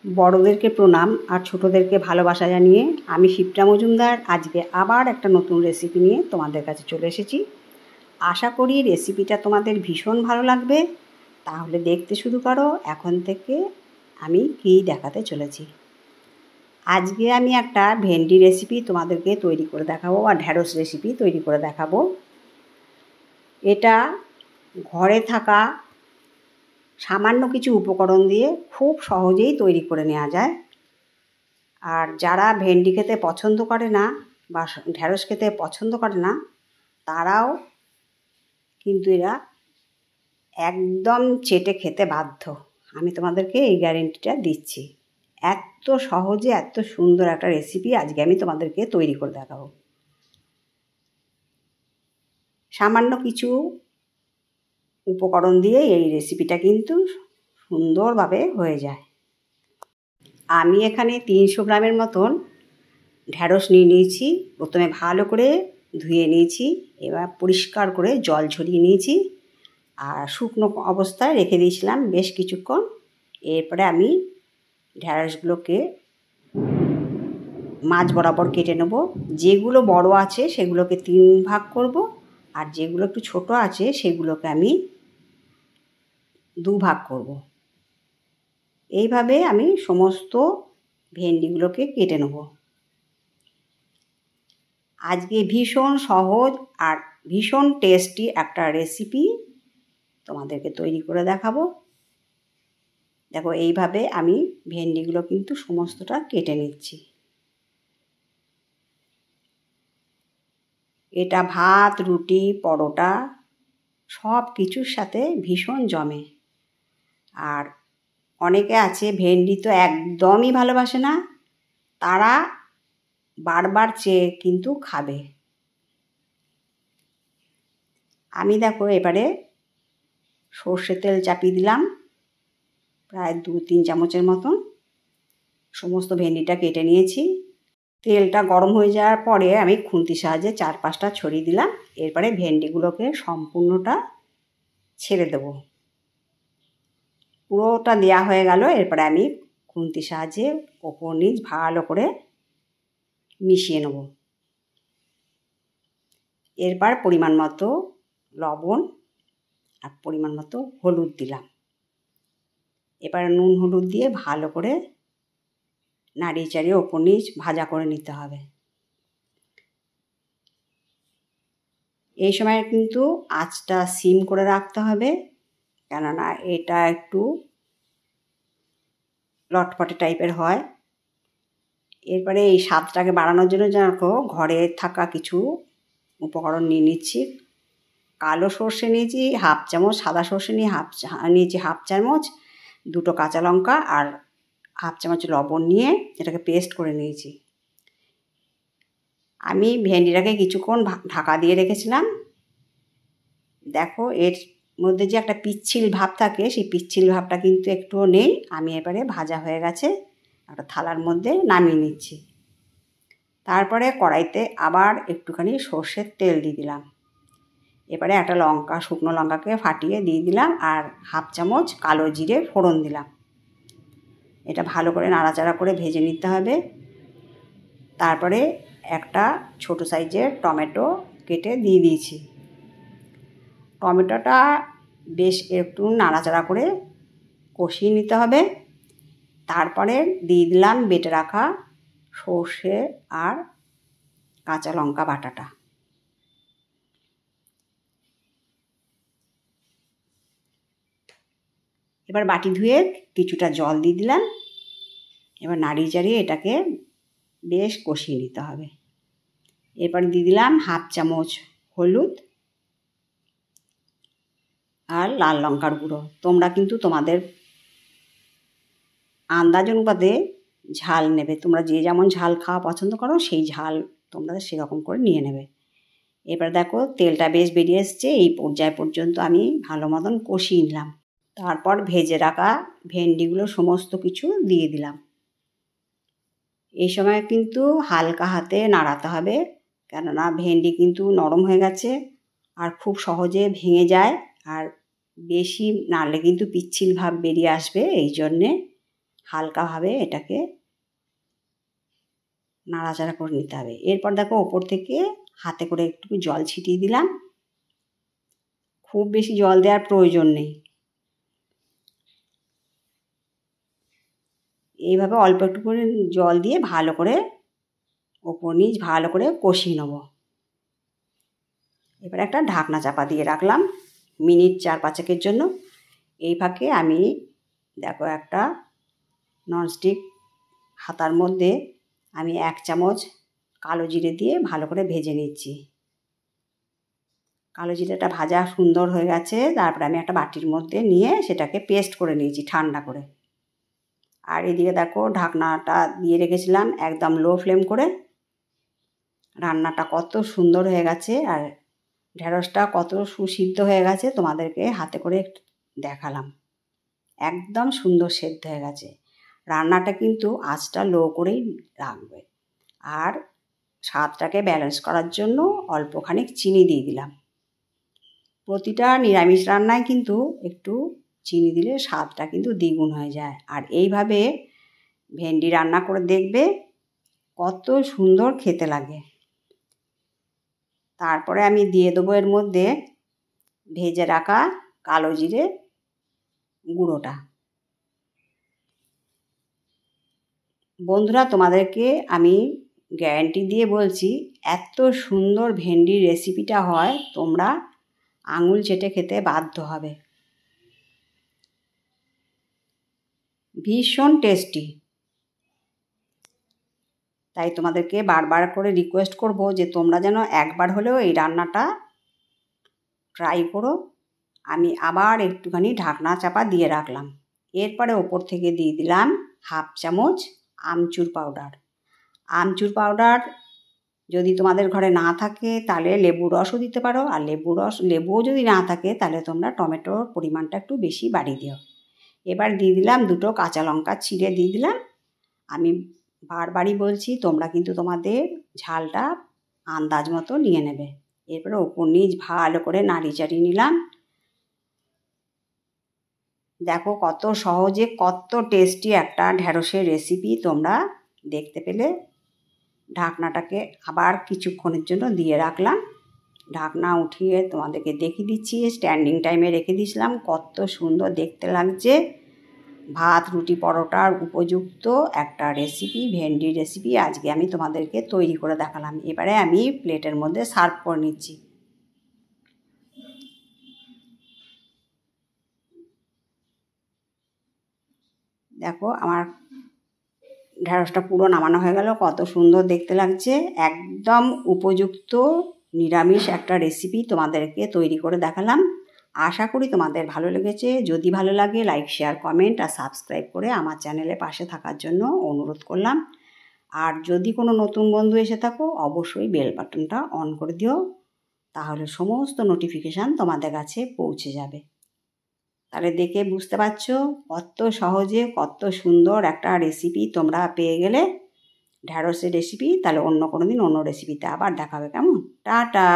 বড়দেরকে প্রণাম আর ছোটদেরকে ভালোবাসা জানিয়ে আমি শিপ্রা মজুমদার আজকে আবার একটা নতুন রেসিপি নিয়ে তোমাদের কাছে চলে এসেছি। আশা করি রেসিপিটা তোমাদের ভীষণ ভালো লাগবে। তাহলে দেখতে শুরু করো। এখন থেকে আমি কী দেখাতে চলেছি। আজকে আমি একটা ভেন্ডি রেসিপি তোমাদেরকে তৈরি করে দেখাবো আর ঢ্যাঁড়স রেসিপি তৈরি করে দেখাবো। এটা ঘরে থাকা সামান্য কিছু উপকরণ দিয়ে খুব সহজেই তৈরি করে নেওয়া যায়। আর যারা ভেন্ডি খেতে পছন্দ করে না বা ঢ্যাঁড়স খেতে পছন্দ করে না তারাও কিন্তু এরা একদম চেটে খেতে বাধ্য। আমি তোমাদেরকে এই গ্যারেন্টিটা দিচ্ছি। এত সহজে এত সুন্দর একটা রেসিপি আজকে আমি তোমাদেরকে তৈরি করে দেখাবো। সামান্য কিছু উপকরণ দিয়ে এই রেসিপিটা কিন্তু সুন্দরভাবে হয়ে যায়। আমি এখানে 300 গ্রামের মতন ঢ্যাঁড়স নিয়ে নিয়েছি। প্রথমে ভালো করে ধুয়ে নিয়েছি, এবার পরিষ্কার করে জল ঝরিয়ে নিয়েছি আর শুকনো অবস্থায় রেখে দিয়েছিলাম বেশ কিছুক্ষণ। এরপরে আমি ঢ্যাঁড়সগুলোকে মাঝ বরাবর কেটে নেব। যেগুলো বড় আছে সেগুলোকে 3 ভাগ করব আর যেগুলো একটু ছোট আছে সেগুলোকে আমি 2 ভাগ করব। এইভাবে আমি সমস্ত ভেন্ডিগুলোকে কেটে নেব। আজকে ভীষণ সহজ আর ভীষণ টেস্টি একটা রেসিপি তোমাদেরকে তৈরি করে দেখাবো। দেখো এইভাবে আমি ভেন্ডিগুলো কিন্তু সমস্তটা কেটে নিচ্ছি। এটা ভাত, রুটি, পরোটা সব কিছুর সাথে ভীষণ জমে। আর অনেকে আছে ভেন্ডি তো একদমই ভালোবাসে না, তারা বারবার চেয়ে কিন্তু খাবে। আমি দেখো এবারে সর্ষের তেল চাপিয়ে দিলাম প্রায় 2-3 চামচের মতন। সমস্ত ভেন্ডিটা কেটে নিয়েছি। তেলটা গরম হয়ে যাওয়ার পরে আমি খুন্তির সাহায্যে 4-5টা ছড়িয়ে দিলাম। এরপরে ভেন্ডিগুলোকে সম্পূর্ণটা ছেড়ে দেব। পুরোটা দেওয়া হয়ে গেল। এরপরে আমি খুন্তির সাহায্যে ওপর নিচ ভালো করে মিশিয়ে নেব। এরপর পরিমাণ মতো লবণ আর পরিমাণ মতো হলুদ দিলাম। এবার নুন হলুদ দিয়ে ভালো করে নাড়িয়ে চাড়িয়ে ওপর নিচ ভাজা করে নিতে হবে। এই সময় কিন্তু আঁচটা সিম করে রাখতে হবে, কেননা এটা একটু লটপটে টাইপের হয়। এরপরে এই স্বাদটাকে বাড়ানোর জন্য দেখো ঘরে থাকা কিছু উপকরণ নিয়ে নিচ্ছি। কালো সর্ষে নিয়েছি 1/2 চামচ, সাদা সর্ষে নিয়েছি 1/2 চামচ, 2টো কাঁচা লঙ্কা আর 1/2 চামচ লবণ নিয়ে এটাকে পেস্ট করে নিয়েছি। আমি ভেন্ডিটাকে কিছুক্ষণ ঢাকা দিয়ে রেখেছিলাম। দেখো এর মধ্যে যে একটা পিচ্ছিল ভাব থাকে সেই পিচ্ছিল ভাবটা কিন্তু একটুও নেই। আমি এবারে ভাজা হয়ে গেছে একটা থালার মধ্যে নামিয়ে নিচ্ছি। তারপরে কড়াইতে আবার একটুখানি সর্ষের তেল দিয়ে দিলাম। এবারে একটা শুকনো লঙ্কাকে ফাটিয়ে দিয়ে দিলাম আর 1/2 চামচ কালো জিরে ফোড়ন দিলাম। এটা ভালো করে নাড়াচাড়া করে ভেজে নিতে হবে। তারপরে একটা ছোট সাইজের টমেটো কেটে দিয়ে দিয়েছি। টমেটোটা বেশ একটু নাড়াচাড়া করে কষিয়ে নিতে হবে। তারপরে দিয়ে দিলাম বেটে রাখা সর্ষে আর কাঁচা লঙ্কা বাটাটা। এবার বাটি ধুয়ে কিছুটা জল দিয়ে দিলাম। এবার নাড়িয়ে চাড়িয়ে এটাকে বেশ কষিয়ে নিতে হবে। এরপর দিয়ে দিলাম 1/2 চামচ হলুদ আর লাল লঙ্কার গুঁড়ো। তোমরা কিন্তু তোমাদের আন্দাজ অনুপাতে ঝাল নেবে। তোমরা যে যেমন ঝাল খাওয়া পছন্দ করো সেই ঝাল তোমরা সেরকম করে নিয়ে নেবে। এবার দেখো তেলটা বেশ বেরিয়ে এসছে। এই পর্যায় পর্যন্ত আমি ভালো মতন কষিয়ে নিলাম। তারপর ভেজে রাখা ভেন্ডিগুলো সমস্ত কিছু দিয়ে দিলাম। এই সময় কিন্তু হালকা হাতে নাড়াতে হবে, কেননা ভেন্ডি কিন্তু নরম হয়ে গেছে আর খুব সহজে ভেঙে যায়। আর বেশি নাড়লে কিন্তু পিচ্ছিল ভাব বেরিয়ে আসবে। এই জন্যে হালকাভাবে এটাকে নাড়াচাড়া করে নিতে হবে। এরপর দেখো ওপর থেকে হাতে করে একটু জল ছিটিয়ে দিলাম। খুব বেশি জল দেওয়ার প্রয়োজন নেই। এইভাবে অল্প একটু করে জল দিয়ে ভালো করে ওপর নিচ ভালো করে কষিয়ে নেব। এবার একটা ঢাকনা চাপা দিয়ে রাখলাম মিনিট 4-5 জন্য। এই ফাঁকে আমি দেখো একটা ননস্টিক হাতার মধ্যে আমি 1 চামচ কালো জিরে দিয়ে ভালো করে ভেজে নিচ্ছি। কালো জিরেটা ভাজা সুন্দর হয়ে গেছে। তারপরে আমি একটা বাটির মধ্যে নিয়ে সেটাকে পেস্ট করে নিয়েছি ঠান্ডা করে। আর এদিকে দেখো ঢাকনাটা দিয়ে রেখেছিলাম একদম লো ফ্লেম করে। রান্নাটা কত সুন্দর হয়ে গেছে আর ঢেঁড়সটা কত সুসিদ্ধ হয়ে গেছে তোমাদেরকে হাতে করে দেখালাম। একদম সুন্দর সেদ্ধ হয়ে গেছে। রান্নাটা কিন্তু আঁচটা লো করেই রাখবে। আর স্বাদটাকে ব্যালেন্স করার জন্য অল্পখানিক চিনি দিয়ে দিলাম। প্রতিটা নিরামিষ রান্নায় কিন্তু একটু চিনি দিলে স্বাদটা কিন্তু দ্বিগুণ হয়ে যায়। আর এইভাবে ভেন্ডি রান্না করে দেখবে কত সুন্দর খেতে লাগে। তারপরে আমি দিয়ে দেবো এর মধ্যে ভেজে রাখা কালো জিরে গুঁড়োটা। বন্ধুরা তোমাদেরকে আমি গ্যারান্টি দিয়ে বলছি এত সুন্দর ভেন্ডির রেসিপিটা হয় তোমরা আঙুল চেটে খেতে বাধ্য হবে। ভীষণ টেস্টি। তাই তোমাদেরকে বারবার করে রিকোয়েস্ট করব যে তোমরা যেন একবার হলেও এই রান্নাটা ট্রাই করো। আমি আবার একটুখানি ঢাকনা চাপা দিয়ে রাখলাম। এরপরে ওপর থেকে দিয়ে দিলাম 1/2 চামচ আমচুর পাউডার। আমচুর পাউডার যদি তোমাদের ঘরে না থাকে তাহলে লেবু রসও দিতে পারো। আর লেবুও যদি না থাকে তাহলে তোমরা টমেটোর পরিমাণটা একটু বেশি বাড়িয়ে দিও। এবার দিয়ে দিলাম 2টো কাঁচা লঙ্কা ছিঁড়ে দিয়ে দিলাম। আমি বারবারই বলছি তোমরা কিন্তু তোমাদের ঝালটা আন্দাজ মতো নিয়ে নেবে। এরপরে ওপর নিচ ভালো করে নাড়ি চাড়িয়ে নিলাম। দেখো কত সহজে কত টেস্টি একটা ঢেঁড়সের রেসিপি তোমরা দেখতে পেলে। ঢাকনাটাকে আবার কিছুক্ষণের জন্য দিয়ে রাখলাম। ঢাকনা উঠিয়ে তোমাদেরকে দেখিয়ে দিচ্ছি। স্ট্যান্ডিং টাইমে রেখে দিয়েছিলাম। কত সুন্দর দেখতে লাগছে। ভাত রুটি পরোটার উপযুক্ত একটা রেসিপি ভেন্ডির রেসিপি আজকে আমি তোমাদেরকে তৈরি করে দেখালাম। এবারে আমি প্লেটের মধ্যে সার্ভ করে নিচ্ছি। দেখো আমার ঢেঁড়সটা পুরো নামানো হয়ে গেল। কত সুন্দর দেখতে লাগছে। একদম উপযুক্ত নিরামিষ একটা রেসিপি তোমাদেরকে তৈরি করে দেখালাম। আশা করি তোমাদের ভালো লেগেছে। যদি ভালো লাগে লাইক শেয়ার কমেন্ট আর সাবস্ক্রাইব করে আমার চ্যানেলে পাশে থাকার জন্য অনুরোধ করলাম। আর যদি কোনো নতুন বন্ধু এসে থাকো অবশ্যই বেল বাটনটা অন করে দিও। তাহলে সমস্ত নোটিফিকেশান তোমাদের কাছে পৌঁছে যাবে। তাহলে দেখে বুঝতে পারছো কত সহজে কত সুন্দর একটা রেসিপি তোমরা পেয়ে গেলে ঢেঁড়সের রেসিপি। তাহলে অন্য কোনো দিন অন্য রেসিপিতে আবার দেখা হবে। কেমন? টাটা।